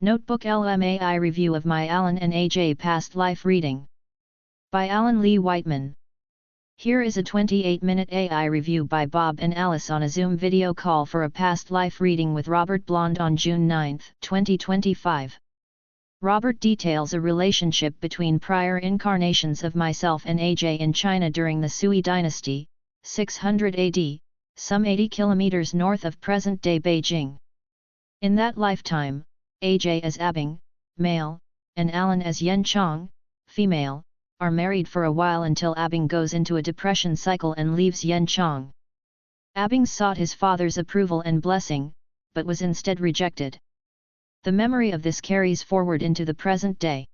NotebookLM AI Review of My Alan and AJay Past Life Reading by Alan Lee Whiteman. Here is a 28-minute AI review by Bob and Alice on a Zoom video call for a past life reading with Robert Blond on June 9, 2025. Robert details a relationship between prior incarnations of myself and AJay in China during the Sui dynasty, 600 AD, some 80 kilometers north of present-day Beijing. In that lifetime, AJay as Abing, male, and Alan as Yenchang, female, are married for a while until Abing goes into a depression cycle and leaves Yenchang. Abing sought his father's approval and blessing, but was instead rejected. The memory of this carries forward into the present day.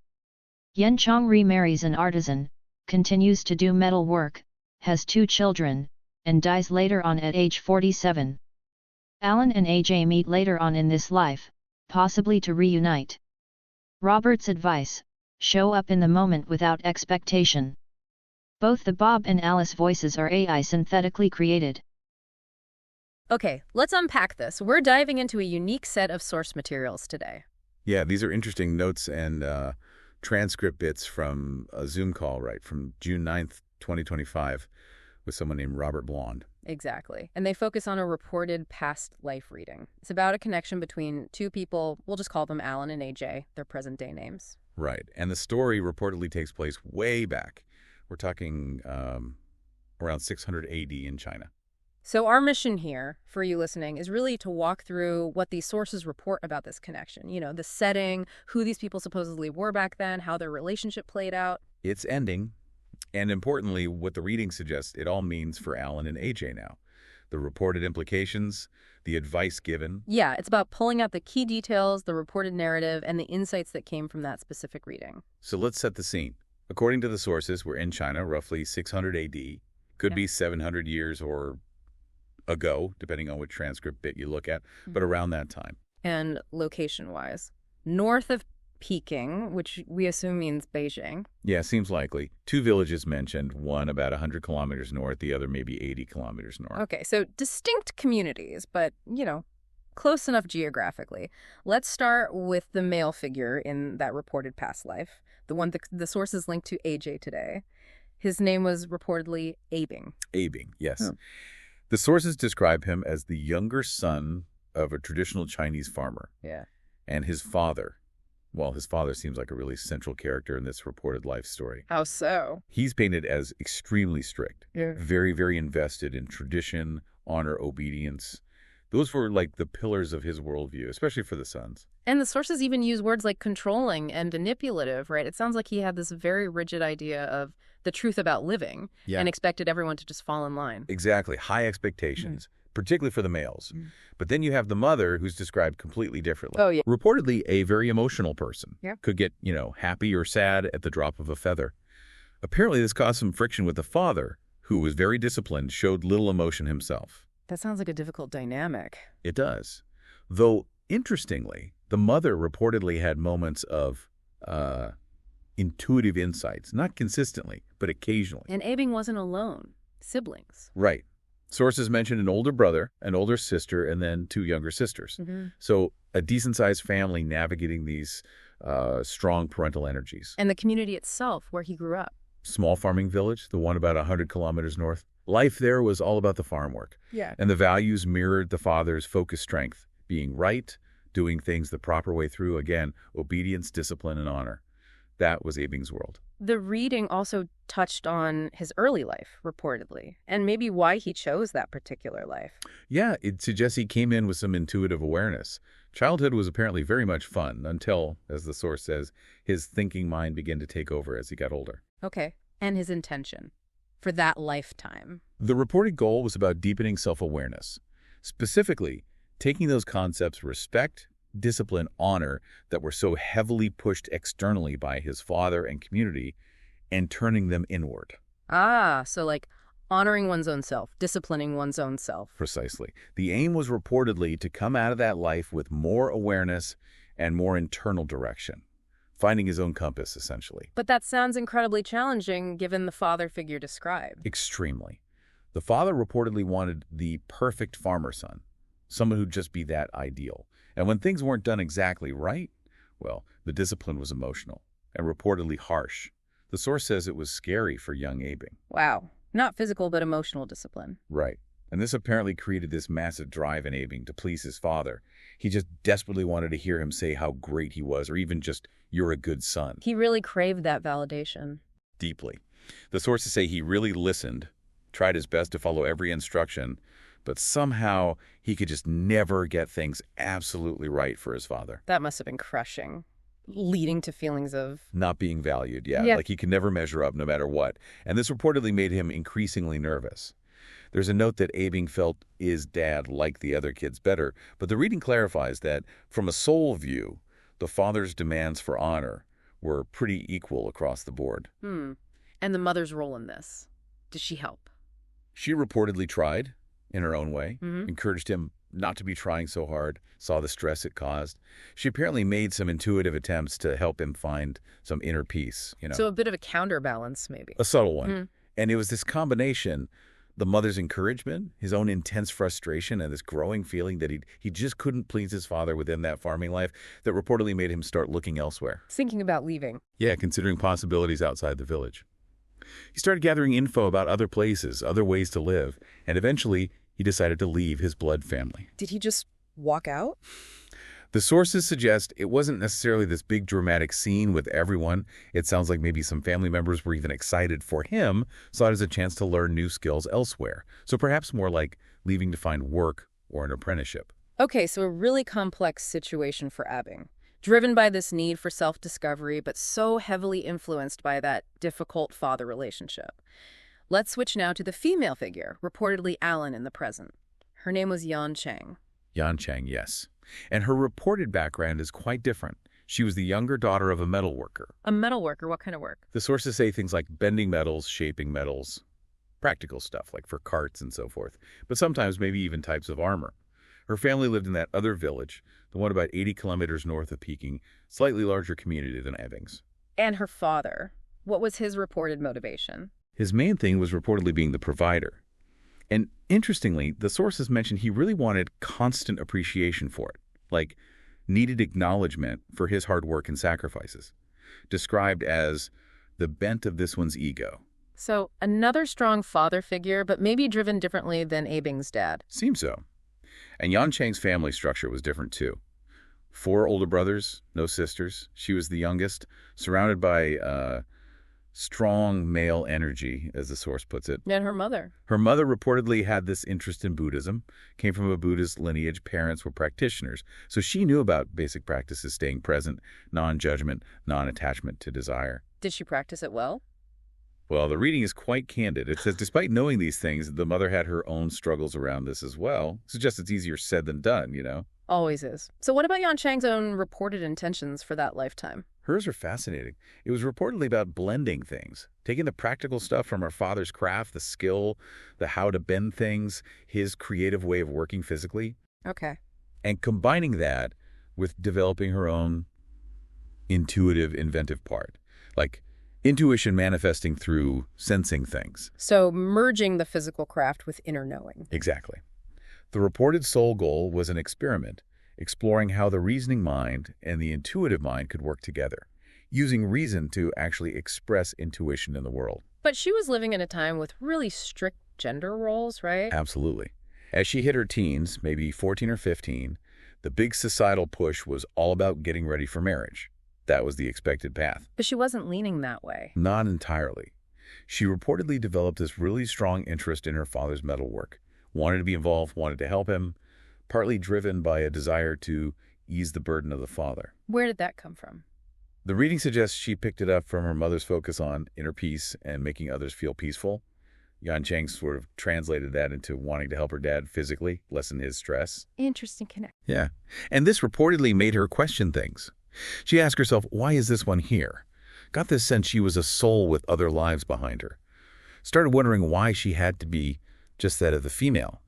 Yenchang remarries an artisan, continues to do metal work, has 2 children, and dies later on at age 47. Alan and AJay meet later on in this life, possibly to reunite. Robert's advice: show up in the moment without expectation. Both the Bob and Alice voices are AI synthetically created. Okay, let's unpack this. We're diving into a unique set of source materials today. Yeah, these are interesting notes and transcript bits from a Zoom call, right, from June 9th, 2025, with someone named Robert Blond. Exactly. And they focus on a reported past life reading. It's about a connection between 2 people. We'll just call them Alan and AJay, their present-day names. Right. And the story reportedly takes place way back. We're talking around 600 AD in China. So our mission here, for you listening, is really to walk through what these sources report about this connection. You know, the setting, who these people supposedly were back then, how their relationship played out. It's ending. And importantly, what the reading suggests it all means for Alan and AJay now. The reported implications, the advice given. Yeah, it's about pulling out the key details, the reported narrative, and the insights that came from that specific reading. So let's set the scene. According to the sources, we're in China, roughly 600 AD. Could be 700 years or ago, depending on which transcript bit you look at, but around that time. And location-wise, north of Peking, which we assume means Beijing. Yeah, seems likely. 2 villages mentioned, one about 100 kilometers north, the other maybe 80 kilometers north. Okay, so distinct communities, but, close enough geographically. Let's start with the male figure in that reported past life, the one the sources linked to AJay today. His name was reportedly Abing. Abing, yes. The sources describe him as the younger son of a traditional Chinese farmer. Yeah. And his father. Well, his father seems like a really central character in this reported life story. How so? He's painted as extremely strict. Yeah. Very, very invested in tradition, honor, obedience. Those were like the pillars of his worldview, especially for the sons. And the sources even use words like controlling and manipulative, right? It sounds like he had this very rigid idea of the truth about living and expected everyone to just fall in line. Exactly. High expectations. Particularly for the males. But then you have the mother, who's described completely differently. Oh, yeah. Reportedly a very emotional person. Yeah. Could get, happy or sad at the drop of a feather. Apparently this caused some friction with the father, who was very disciplined, showed little emotion himself. That sounds like a difficult dynamic. It does. Though, interestingly, the mother reportedly had moments of intuitive insights. Not consistently, but occasionally. And Abing wasn't alone. Siblings. Right. Sources mentioned an older brother, an older sister, and then 2 younger sisters. So a decent-sized family navigating these strong parental energies. And the community itself, where he grew up. Small farming village, the one about 100 kilometers north. Life there was all about the farm work. Yeah. And the values mirrored the father's focused strength, being right, doing things the proper way through, again, obedience, discipline, and honor. That was Abing's world. The reading also touched on his early life, reportedly, and maybe why he chose that particular life. Yeah, it suggests he came in with some intuitive awareness. Childhood was apparently very much fun until, as the source says, his thinking mind began to take over as he got older. Okay, and his intention for that lifetime. The reported goal was about deepening self-awareness. Specifically, taking those concepts respect, discipline, honor that were so heavily pushed externally by his father and community and turning them inward. Ah, so like honoring one's own self, disciplining one's own self. Precisely. The aim was reportedly to come out of that life with more awareness and more internal direction, finding his own compass, essentially. But that sounds incredibly challenging given the father figure described. Extremely. The father reportedly wanted the perfect farmer son, someone who'd just be that ideal. And when things weren't done exactly right, Well, the discipline was emotional and reportedly harsh. The source says it was scary for young AJay. Wow. Not physical, but emotional discipline. Right. And this apparently created this massive drive in AJay to please his father. He just desperately wanted to hear him say how great he was, or even just, "You're a good son." He really craved that validation. Deeply. The sources say he really listened, tried his best to follow every instruction, but somehow he could just never get things absolutely right for his father. That must have been crushing, leading to feelings of... Not being valued, yeah. Yeah. Like he could never measure up no matter what. And this reportedly made him increasingly nervous. There's a note that AJay felt his dad liked the other kids better, but the reading clarifies that from a soul view, the father's demands for honor were pretty equal across the board. And the mother's role in this? Did she help? She reportedly tried in her own way, encouraged him not to be trying so hard, saw the stress it caused. She apparently made some intuitive attempts to help him find some inner peace, So a bit of a counterbalance, maybe. A subtle one. And it was this combination, the mother's encouragement, his own intense frustration, and this growing feeling that he just couldn't please his father within that farming life, that reportedly made him start looking elsewhere. Thinking about leaving. Yeah, considering possibilities outside the village. He started gathering info about other places, other ways to live, and eventually he decided to leave his blood family. Did he just walk out? The sources suggest it wasn't necessarily this big dramatic scene with everyone. It sounds like maybe some family members were even excited for him, saw it as a chance to learn new skills elsewhere. So perhaps more like leaving to find work or an apprenticeship. Okay, so a really complex situation for AJay. Driven by this need for self-discovery, but so heavily influenced by that difficult father relationship. Let's switch now to the female figure, reportedly Alan in the present. Her name was Yan Chang. Yan Chang, yes. And her reported background is quite different. She was the younger daughter of a metal worker. A metal worker? What kind of work? The sources say things like bending metals, shaping metals, practical stuff like for carts and so forth, but sometimes maybe even types of armor. Her family lived in that other village, the one about 80 kilometers north of Peking, slightly larger community than Evans. And her father. What was his reported motivation? His main thing was reportedly being the provider. And interestingly, the sources mentioned he really wanted constant appreciation for it, like needed acknowledgement for his hard work and sacrifices, described as the bent of this one's ego. So another strong father figure, but maybe driven differently than Abing's dad. Seems so. And Yan Chang's family structure was different too. 4 older brothers, no sisters. She was the youngest, surrounded by strong male energy, as the source puts it. And her mother. Her mother reportedly had this interest in Buddhism, came from a Buddhist lineage, parents were practitioners. So she knew about basic practices, staying present, non-judgment, non-attachment to desire. Did she practice it well? Well, the reading is quite candid. It says, despite knowing these things, the mother had her own struggles around this as well. Suggests it's easier said than done, you know? Always is. So what about Yan Chang's own reported intentions for that lifetime? Hers are fascinating. It was reportedly about blending things, taking the practical stuff from her father's craft, the skill, the how to bend things, his creative way of working physically. Okay. And combining that with developing her own intuitive, inventive part. Like intuition manifesting through sensing things. So merging the physical craft with inner knowing. Exactly. The reported sole goal was an experiment, exploring how the reasoning mind and the intuitive mind could work together, using reason to actually express intuition in the world. But she was living in a time with really strict gender roles, right? Absolutely. As she hit her teens, maybe 14 or 15, the big societal push was all about getting ready for marriage. That was the expected path. But she wasn't leaning that way. Not entirely. She reportedly developed this really strong interest in her father's metalwork, wanted to be involved, wanted to help him, partly driven by a desire to ease the burden of the father. Where did that come from? The reading suggests she picked it up from her mother's focus on inner peace and making others feel peaceful. Yan Chang sort of translated that into wanting to help her dad physically, lessen his stress. Interesting connect. Yeah. And this reportedly made her question things. She asked herself, why is this one here? Got this sense she was a soul with other lives behind her. Started wondering why she had to be just that of the female.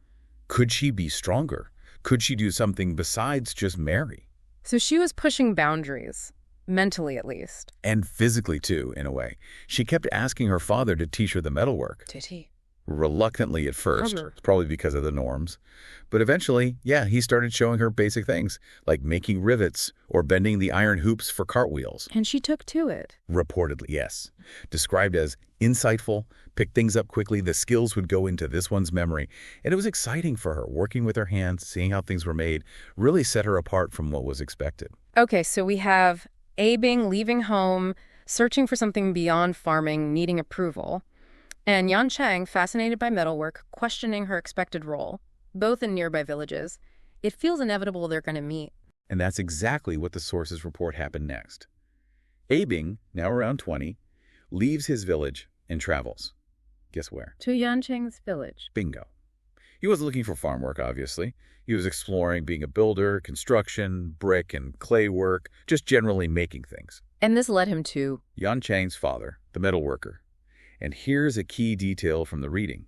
Could she be stronger? Could she do something besides just marry? So she was pushing boundaries, mentally at least. And physically too, in a way. She kept asking her father to teach her the metalwork. Did he? reluctantly at first, probably because of the norms. But eventually, yeah, he started showing her basic things, like making rivets or bending the iron hoops for cartwheels. And she took to it. Reportedly, yes. Described as insightful, picked things up quickly, the skills would go into this one's memory. And it was exciting for her, working with her hands, seeing how things were made, really set her apart from what was expected. Okay, so we have AJay leaving home, searching for something beyond farming, needing approval. And Yancheng, fascinated by metalwork, questioning her expected role, both in nearby villages. It feels inevitable they're going to meet. And that's exactly what the sources report happened next. AJay, now around 20, leaves his village and travels. Guess where? To Yancheng's village. Bingo. He wasn't looking for farm work, obviously. He was exploring being a builder, construction, brick and clay work, just generally making things. And this led him to Yancheng's father, the metalworker. And here's a key detail from the reading.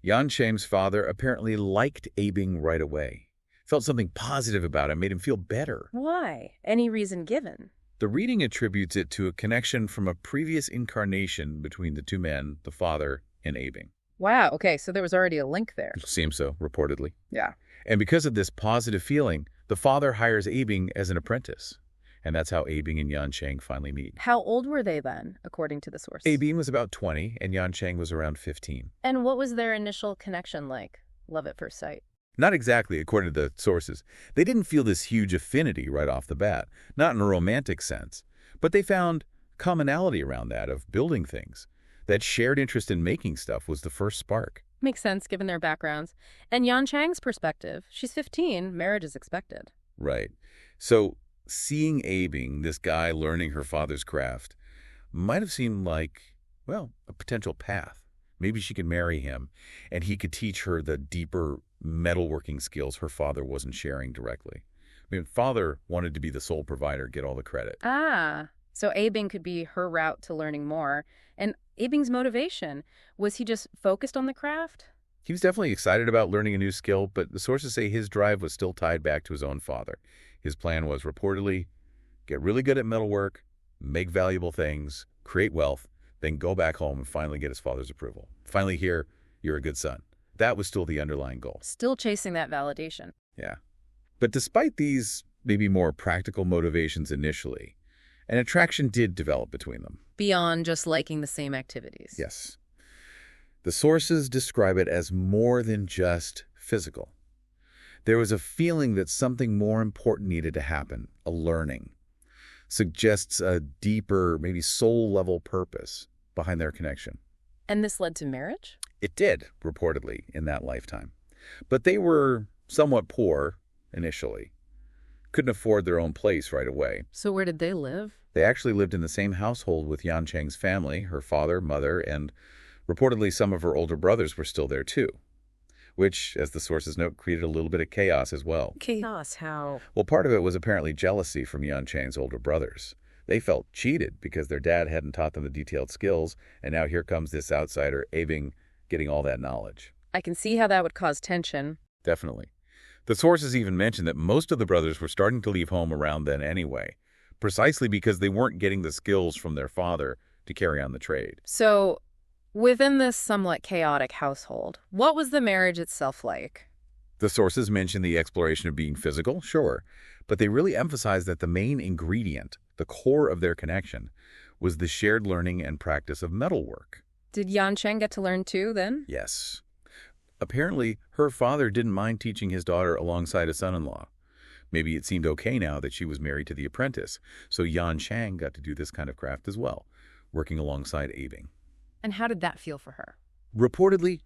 Yancheng's father apparently liked AJay right away. Felt something positive about him, made him feel better. Why? Any reason given? The reading attributes it to a connection from a previous incarnation between the two men, the father and AJay. Wow, okay, so there was already a link there. Seems so, reportedly. Yeah. And because of this positive feeling, the father hires AJay as an apprentice. And that's how AJay and Yancheng finally meet. How old were they then, according to the source? AJay was about 20 and Yancheng was around 15. And what was their initial connection like? Love at first sight. Not exactly, according to the sources. They didn't feel this huge affinity right off the bat, not in a romantic sense. But they found commonality around that of building things. That shared interest in making stuff was the first spark. Makes sense, given their backgrounds. And Yancheng's perspective, she's 15, marriage is expected. Right. So seeing AJay, this guy learning her father's craft, might have seemed like, well, a potential path. Maybe she could marry him, and he could teach her the deeper metalworking skills her father wasn't sharing directly. I mean, father wanted to be the sole provider, get all the credit. Ah, so AJay could be her route to learning more. And AJay's motivation, was he just focused on the craft? He was definitely excited about learning a new skill, but the sources say his drive was still tied back to his own father. His plan was reportedly get really good at metalwork, make valuable things, create wealth, then go back home and finally get his father's approval. Finally hear, you're a good son. That was still the underlying goal. Still chasing that validation. Yeah. But despite these maybe more practical motivations initially, an attraction did develop between them. Beyond just liking the same activities. Yes. The sources describe it as more than just physical. There was a feeling that something more important needed to happen, a learning. Suggests a deeper, maybe soul-level purpose behind their connection. And this led to marriage? It did, reportedly, in that lifetime. But they were somewhat poor initially. Couldn't afford their own place right away. So where did they live? They actually lived in the same household with Yancheng's family, her father, mother, and reportedly some of her older brothers were still there too. Which, as the sources note, created a little bit of chaos as well. Chaos, how? Well, part of it was apparently jealousy from Yancheng's older brothers. They felt cheated because their dad hadn't taught them the detailed skills, and now here comes this outsider, AJay, getting all that knowledge. I can see how that would cause tension. Definitely. The sources even mentioned that most of the brothers were starting to leave home around then anyway, precisely because they weren't getting the skills from their father to carry on the trade. So, within this somewhat chaotic household, what was the marriage itself like? The sources mention the exploration of being physical, sure, but they really emphasize that the main ingredient, the core of their connection, was the shared learning and practice of metalwork. Did Yancheng get to learn too, then? Yes. Apparently, her father didn't mind teaching his daughter alongside a son-in-law. Maybe it seemed okay now that she was married to the apprentice, so Yancheng got to do this kind of craft as well, working alongside AJay. And how did that feel for her? Reportedly,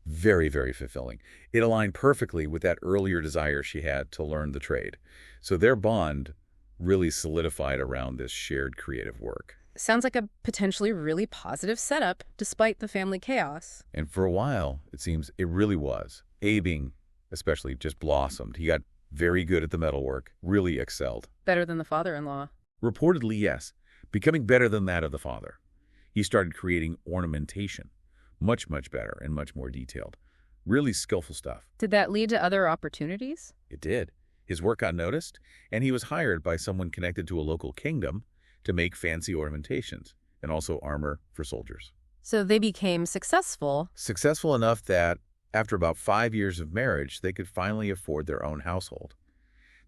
very, very fulfilling. It aligned perfectly with that earlier desire she had to learn the trade. So their bond really solidified around this shared creative work. Sounds like a potentially really positive setup, despite the family chaos. And for a while, it seems it really was. AJay, especially, just blossomed. He got very good at the metalwork, really excelled. Better than the father-in-law. Reportedly, yes. Becoming better than that of the father. He started creating ornamentation. Much, much better and much more detailed. Really skillful stuff. Did that lead to other opportunities? It did. His work got noticed, and he was hired by someone connected to a local kingdom to make fancy ornamentations and also armor for soldiers. So they became successful. Successful enough that, after about 5 years of marriage, they could finally afford their own household.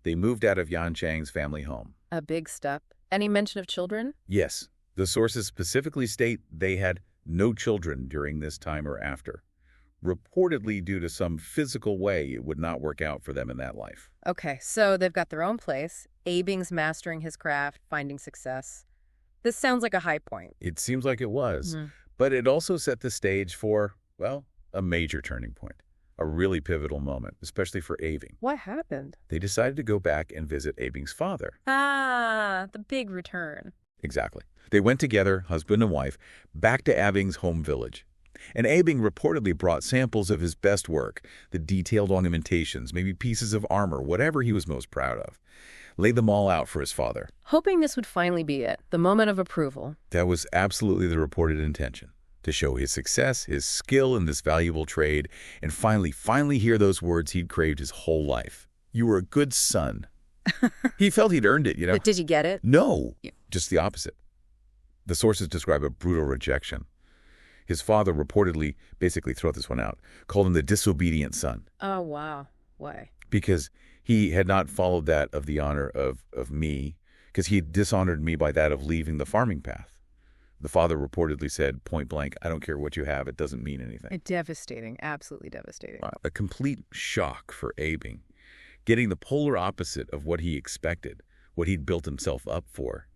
They moved out of Yan Chang's family home. A big step. Any mention of children? Yes, the sources specifically state they had no children during this time or after, reportedly due to some physical way it would not work out for them in that life. Okay, so they've got their own place. Abing's mastering his craft, finding success. This sounds like a high point. It seems like it was, but it also set the stage for, well, a major turning point. A really pivotal moment, especially for Abing. What happened? They decided to go back and visit Abing's father. Ah, the big return. Exactly. They went together, husband and wife, back to Abing's home village. And Abing reportedly brought samples of his best work, the detailed ornamentations, maybe pieces of armor, whatever he was most proud of. Laid them all out for his father. Hoping this would finally be it, the moment of approval. That was absolutely the reported intention. To show his success, his skill in this valuable trade, and finally hear those words he'd craved his whole life. You were a good son. He felt he'd earned it, you know. But did you get it? No, just the opposite. The sources describe a brutal rejection. His father reportedly, basically throw this one out, called him the disobedient son. Oh, wow. Why? Because he had not followed that of the honor of me, because he had dishonored me by that of leaving the farming path. The father reportedly said, point blank, I don't care what you have, it doesn't mean anything. Devastating, absolutely devastating. A complete shock for Abing, getting the polar opposite of what he expected, what he'd built himself up for.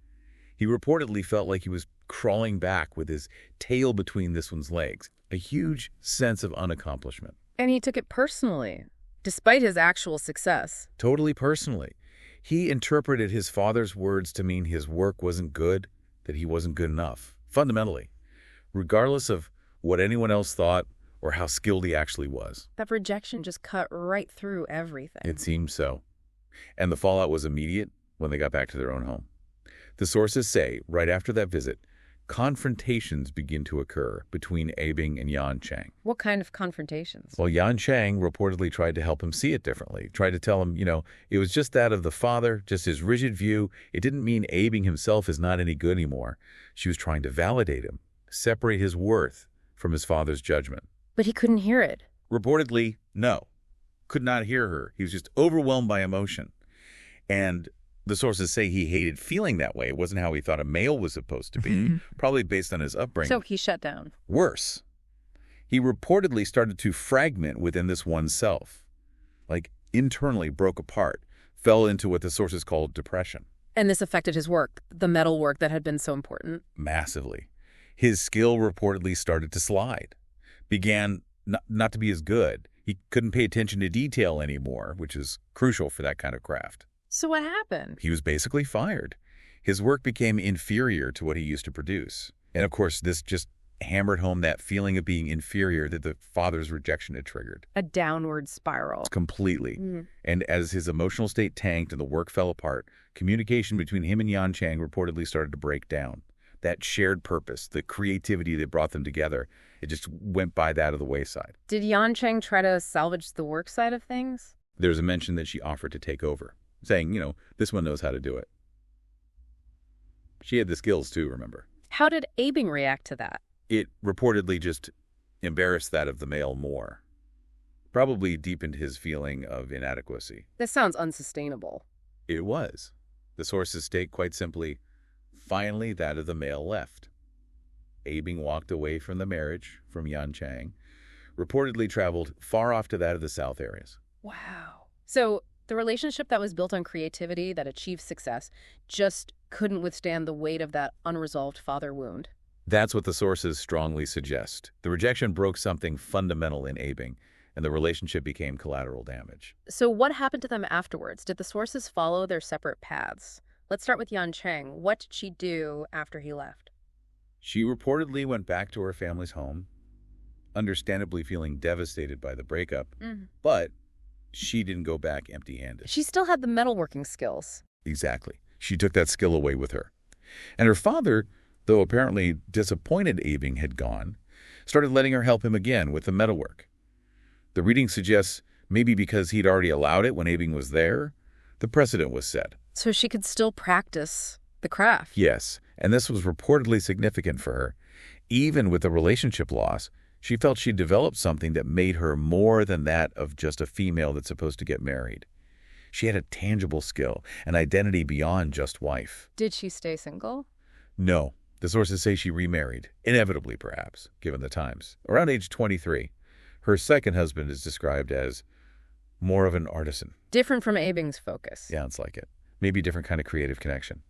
He reportedly felt like he was crawling back with his tail between this one's legs, a huge sense of unaccomplishment. And he took it personally, despite his actual success. Totally personally. He interpreted his father's words to mean his work wasn't good, that he wasn't good enough, fundamentally, regardless of what anyone else thought or how skilled he actually was. That rejection just cut right through everything. It seemed so. And the fallout was immediate when they got back to their own home. The sources say, right after that visit, confrontations begin to occur between Abing and Yan Chang. What kind of confrontations? Well, Yan Chang reportedly tried to help him see it differently, tried to tell him, it was just that of the father, just his rigid view. It didn't mean Abing himself is not any good anymore. She was trying to validate him, separate his worth from his father's judgment. But he couldn't hear it. Reportedly, no. Could not hear her. He was just overwhelmed by emotion. And the sources say he hated feeling that way. It wasn't how he thought a male was supposed to be, probably based on his upbringing. So he shut down. Worse, he reportedly started to fragment within this one self, like internally broke apart, fell into what the sources called depression. And this affected his work, the metal work that had been so important. Massively. His skill reportedly started to slide, began not to be as good. He couldn't pay attention to detail anymore, which is crucial for that kind of craft. So what happened? He was basically fired. His work became inferior to what he used to produce. And of course, this just hammered home that feeling of being inferior that the father's rejection had triggered. A downward spiral. Completely. And as his emotional state tanked and the work fell apart, communication between him and Yan Chang reportedly started to break down. That shared purpose, the creativity that brought them together, it just went by that of the wayside. Did Yan Chang try to salvage the work side of things? There's a mention that she offered to take over, saying, this one knows how to do it. She had the skills too, remember. How did Abing react to that? It reportedly just embarrassed that of the male more. Probably deepened his feeling of inadequacy. This sounds unsustainable. It was. The sources state quite simply, finally that of the male left. Abing walked away from the marriage from Yan Chang, reportedly traveled far off to that of the South areas. Wow. So the relationship that was built on creativity, that achieved success, just couldn't withstand the weight of that unresolved father wound. That's what the sources strongly suggest. The rejection broke something fundamental in Abing, and the relationship became collateral damage. So what happened to them afterwards? Did the sources follow their separate paths? Let's start with Yan Chang. What did she do after he left? She reportedly went back to her family's home, understandably feeling devastated by the breakup, but she didn't go back empty-handed. She still had the metalworking skills. Exactly. She took that skill away with her. And her father, though apparently disappointed Abing had gone, started letting her help him again with the metalwork. The reading suggests maybe because he'd already allowed it when Abing was there, the precedent was set. So she could still practice the craft. Yes, and this was reportedly significant for her. Even with the relationship loss, she felt she'd developed something that made her more than that of just a female that's supposed to get married. She had a tangible skill, an identity beyond just wife. Did she stay single? No. The sources say she remarried, inevitably perhaps, given the times. Around age 23, her second husband is described as more of an artisan. Different from Abing's focus. Yeah, it's like it. Maybe a different kind of creative connection.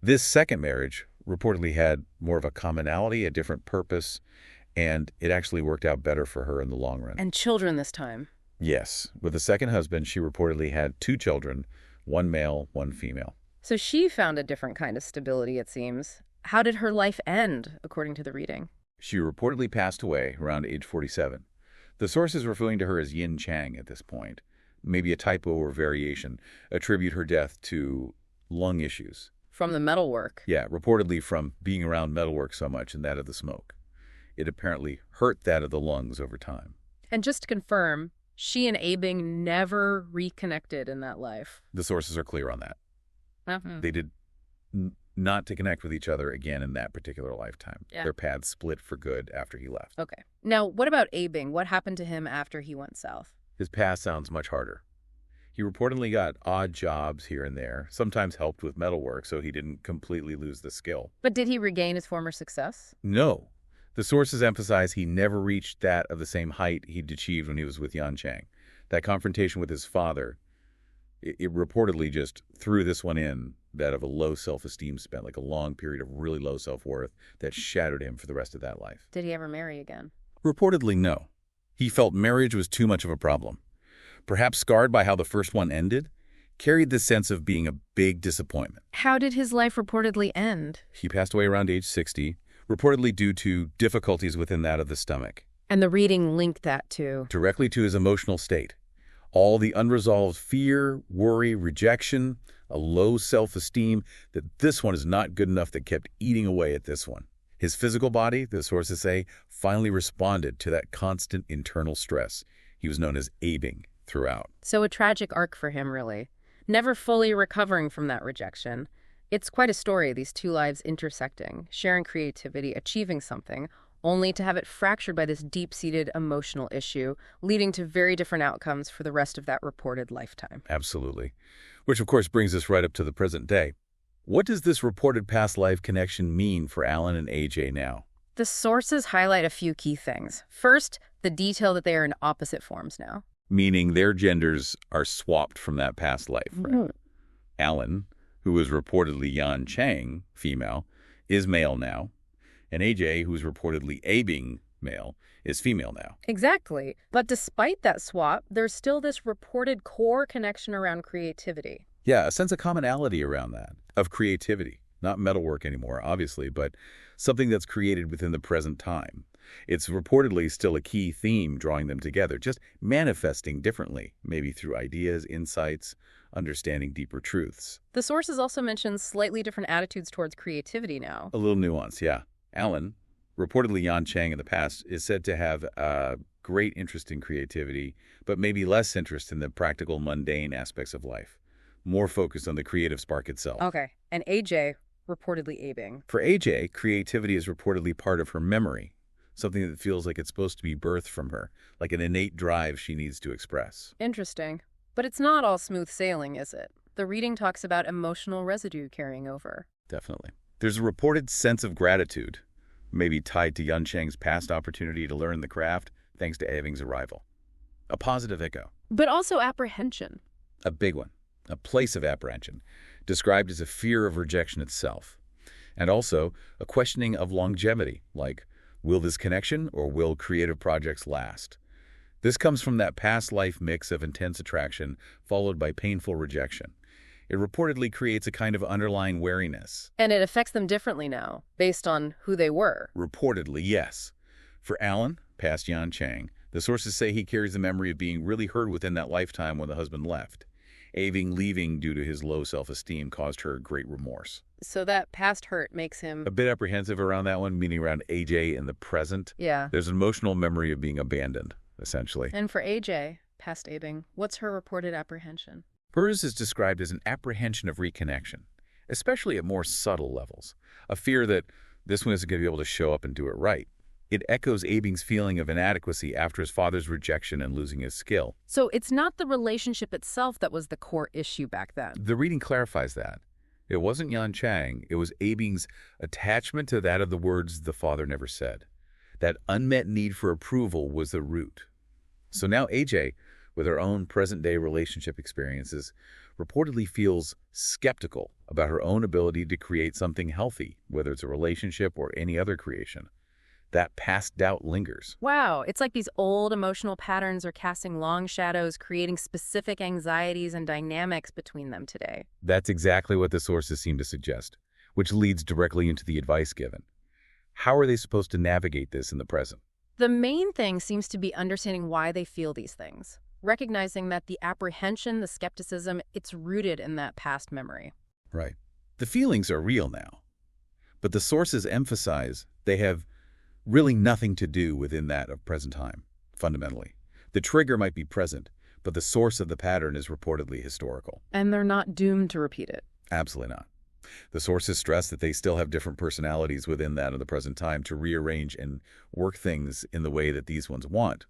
This second marriage reportedly had more of a commonality, a different purpose, and it actually worked out better for her in the long run. And children this time. Yes. With the second husband, she reportedly had 2 children, 1 male, 1 female. So she found a different kind of stability, it seems. How did her life end, according to the reading? She reportedly passed away around age 47. The sources referring to her as Yin Chang at this point, maybe a typo or variation, attribute her death to lung issues. From the metalwork. Yeah, reportedly from being around metalwork so much and that of the smoke. It apparently hurt that of the lungs over time. And just to confirm, she and Abing never reconnected in that life. The sources are clear on that. They did not to connect with each other again in that particular lifetime. Yeah. Their paths split for good after he left. Okay. Now, what about Abing? What happened to him after he went south? His past sounds much harder. He reportedly got odd jobs here and there, sometimes helped with metalwork, so he didn't completely lose the skill. But did he regain his former success? No. The sources emphasize he never reached that of the same height he'd achieved when he was with Yan Chang. That confrontation with his father, it reportedly just threw this one in, that of a low self-esteem spent, like a long period of really low self-worth that shattered him for the rest of that life. Did he ever marry again? Reportedly, no. He felt marriage was too much of a problem. Perhaps scarred by how the first one ended, carried this sense of being a big disappointment. How did his life reportedly end? He passed away around age 60, reportedly due to difficulties within that of the stomach. And the reading linked that to? Directly to his emotional state. All the unresolved fear, worry, rejection, a low self-esteem, that this one is not good enough, that kept eating away at this one. His physical body, the sources say, finally responded to that constant internal stress. He was known as Abing throughout. So a tragic arc for him, really. Never fully recovering from that rejection. It's quite a story, these two lives intersecting, sharing creativity, achieving something, only to have it fractured by this deep-seated emotional issue, leading to very different outcomes for the rest of that reported lifetime. Absolutely. Which, of course, brings us right up to the present day. What does this reported past life connection mean for Alan and AJay now? The sources highlight a few key things. First, the detail that they are in opposite forms now. Meaning their genders are swapped from that past life, right? Alan, who was reportedly Yan Chang, female, is male now. And AJay, who's reportedly Abing, male, is female now. Exactly. But despite that swap, there's still this reported core connection around creativity. Yeah, a sense of commonality around that, of creativity. Not metalwork anymore, obviously, but something that's created within the present time. It's reportedly still a key theme drawing them together, just manifesting differently, maybe through ideas, insights, understanding deeper truths. The sources also mention slightly different attitudes towards creativity now. A little nuance, yeah. Alan, reportedly Yan Chang in the past, is said to have a great interest in creativity, but maybe less interest in the practical, mundane aspects of life. More focused on the creative spark itself. Okay. And AJay, reportedly Abing. For AJay, creativity is reportedly part of her memory, something that feels like it's supposed to be birthed from her, like an innate drive she needs to express. Interesting. But it's not all smooth sailing, is it? The reading talks about emotional residue carrying over. Definitely. There's a reported sense of gratitude, maybe tied to Yan Chang's past opportunity to learn the craft thanks to Abing's arrival. A positive echo. But also apprehension. A big one. A place of apprehension, described as a fear of rejection itself. And also a questioning of longevity, like, will this connection or will creative projects last? This comes from that past life mix of intense attraction followed by painful rejection. It reportedly creates a kind of underlying wariness. And it affects them differently now, based on who they were. Reportedly, yes. For Alan, past Yan Chang, the sources say he carries the memory of being really hurt within that lifetime when the husband left. Abing leaving due to his low self-esteem caused her great remorse. So that past hurt makes him A bit apprehensive around that one, meaning around AJay in the present. Yeah. There's an emotional memory of being abandoned, essentially. And for AJay, past Abing, what's her reported apprehension? Hers is described as an apprehension of reconnection, especially at more subtle levels. A fear that This one isn't going to be able to show up and do it right. It echoes Abing's feeling of inadequacy after his father's rejection and losing his skill. So it's not the relationship itself that was the core issue back then. The reading clarifies that. It wasn't Yan Chang, it was Abing's attachment to that of the words the father never said. That unmet need for approval was the root. So now AJay, with her own present-day relationship experiences, reportedly feels skeptical about her own ability to create something healthy, whether it's a relationship or any other creation. That past doubt lingers. Wow, it's like these old emotional patterns are casting long shadows, creating specific anxieties and dynamics between them today. That's exactly what the sources seem to suggest, which leads directly into the advice given. How are they supposed to navigate this in the present? The main thing seems to be understanding why they feel these things, recognizing that the apprehension, the skepticism, it's rooted in that past memory. Right. The feelings are real now, but the sources emphasize they have really nothing to do within that of present time, fundamentally. The trigger might be present, but the source of the pattern is reportedly historical. And they're not doomed to repeat it. Absolutely not. The sources stress that they still have different personalities within that of the present time to rearrange and work things in the way that these ones want.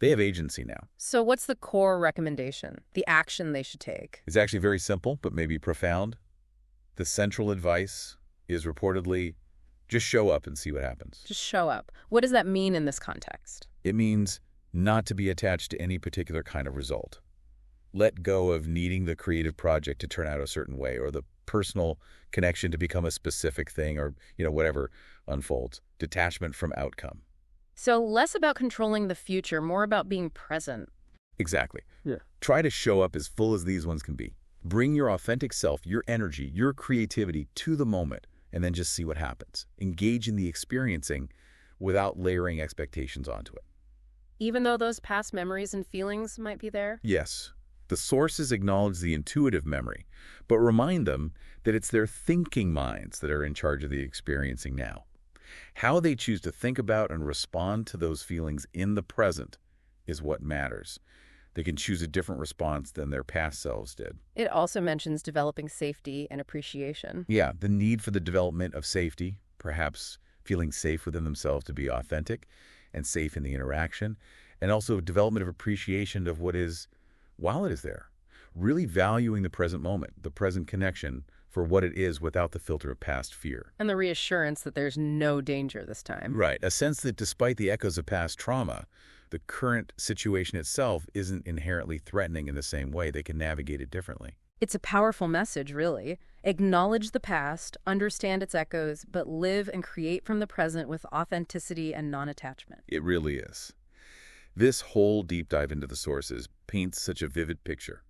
They have agency now. So what's the core recommendation, the action they should take? It's actually very simple, but maybe profound. The central advice is reportedly just show up and see what happens. Just show up. What does that mean in this context? It means not to be attached to any particular kind of result. Let go of needing the creative project to turn out a certain way or the personal connection to become a specific thing or, whatever unfolds. Detachment from outcome. So less about controlling the future, more about being present. Exactly. Yeah. Try to show up as full as these ones can be. Bring your authentic self, your energy, your creativity to the moment, and then just see what happens. Engage in the experiencing without layering expectations onto it. Even though those past memories and feelings might be there? Yes. The sources acknowledge the intuitive memory, but remind them that it's their thinking minds that are in charge of the experiencing now. How they choose to think about and respond to those feelings in the present is what matters. They can choose a different response than their past selves did. It also mentions developing safety and appreciation. Yeah, the need for the development of safety, perhaps feeling safe within themselves to be authentic and safe in the interaction, and also development of appreciation of what is, while it is there, really valuing the present moment, the present connection for what it is without the filter of past fear. And the reassurance that there's no danger this time. Right, a sense that despite the echoes of past trauma, the current situation itself isn't inherently threatening in the same way. They can navigate it differently. It's a powerful message, really. Acknowledge the past, understand its echoes, but live and create from the present with authenticity and non-attachment. It really is. This whole deep dive into the sources paints such a vivid picture.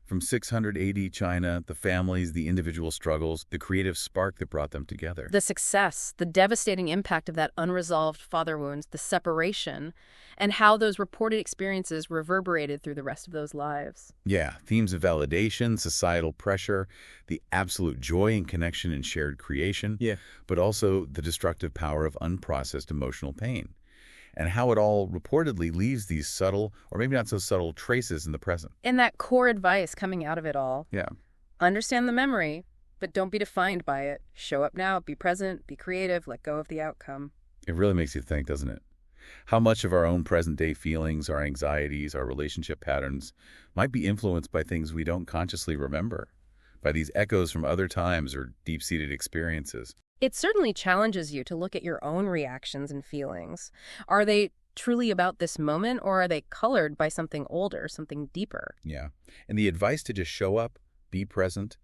From 600 AD China, the families, the individual struggles, the creative spark that brought them together. The success, the devastating impact of that unresolved father wounds, the separation, and how those reported experiences reverberated through the rest of those lives. Yeah, themes of validation, societal pressure, the absolute joy and connection in shared creation, but also the destructive power of unprocessed emotional pain. And how it all reportedly leaves these subtle, or maybe not so subtle, traces in the present. And that core advice coming out of it all. Yeah. Understand the memory, but don't be defined by it. Show up now, be present, be creative, let go of the outcome. It really makes you think, doesn't it? How much of our own present-day feelings, our anxieties, our relationship patterns might be influenced by things we don't consciously remember, by these echoes from other times or deep-seated experiences. It certainly challenges you to look at your own reactions and feelings. Are they truly about this moment, or are they colored by something older, something deeper? Yeah. And the advice to just show up, be present,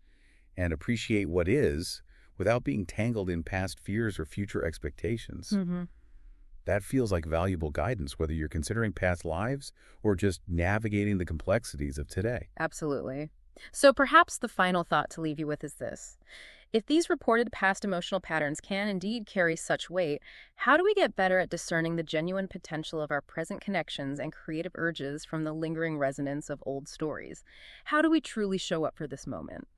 and appreciate what is without being tangled in past fears or future expectations. That feels like valuable guidance, whether you're considering past lives or just navigating the complexities of today. Absolutely. So perhaps the final thought to leave you with is this. If these reported past emotional patterns can indeed carry such weight, how do we get better at discerning the genuine potential of our present connections and creative urges from the lingering resonance of old stories? How do we truly show up for this moment?